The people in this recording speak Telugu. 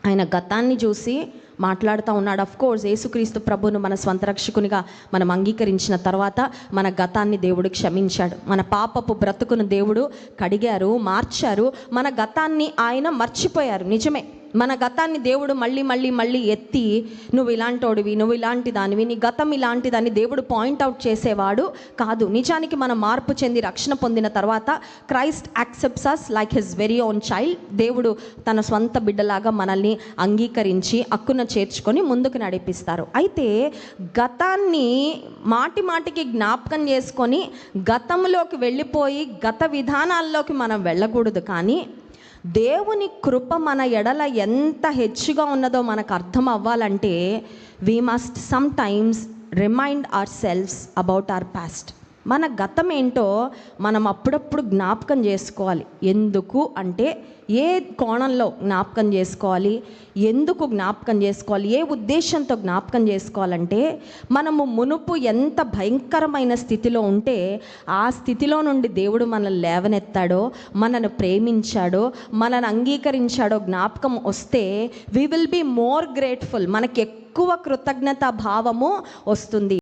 ఆయన గతాన్ని చూసి మాట్లాడుతూ ఉన్నాడు. ఆఫ్ కోర్స్ యేసుక్రీస్తు ప్రభువును మన స్వంత రక్షకునిగా మనం అంగీకరించిన తర్వాత మన గతాన్ని దేవుడు క్షమించాడు. మన పాపపు బ్రతుకును దేవుడు కడిగారు, మార్చారు. మన గతాన్ని ఆయన మర్చిపోయారు. నిజమే, మన గతాన్ని దేవుడు మళ్ళీ ఎత్తి నువ్వు ఇలాంటోడివి, నువ్వు ఇలాంటి దానివి, నీ గతం ఇలాంటిదని దేవుడు పాయింట్అవుట్ చేసేవాడు కాదు. నిజానికి మనం మార్పు చెంది రక్షణ పొందిన తర్వాత Christ accepts us like his very own child. దేవుడు తన స్వంత బిడ్డలాగా మనల్ని అంగీకరించి అక్కున చేర్చుకొని ముందుకు నడిపిస్తారు. అయితే గతాన్ని మాటికి జ్ఞాపకం చేసుకొని గతంలోకి వెళ్ళిపోయి గత విధానాల్లోకి మనం వెళ్ళకూడదు. కానీ దేవుని కృప మన ఎడల ఎంత హెచ్చుగా ఉన్నదో మనకు అర్థం అవ్వాలంటే we must sometimes remind ourselves about our past. మన గతం ఏంటో మనం అప్పుడప్పుడు జ్ఞాపకం చేసుకోవాలి. ఎందుకు అంటే ఏ కోణంలో జ్ఞాపకం చేసుకోవాలి, ఎందుకు జ్ఞాపకం చేసుకోవాలి, ఏ ఉద్దేశంతో జ్ఞాపకం చేసుకోవాలంటే మనము మునుపు ఎంత భయంకరమైన స్థితిలో ఉంటే ఆ స్థితిలో నుండి దేవుడు మనల్ని లేవనెత్తాడో, మనను ప్రేమించాడో, మనల్ని అంగీకరించాడో జ్ఞాపకం వస్తే we will be more grateful. మనకి ఎక్కువ కృతజ్ఞతా భావము వస్తుంది.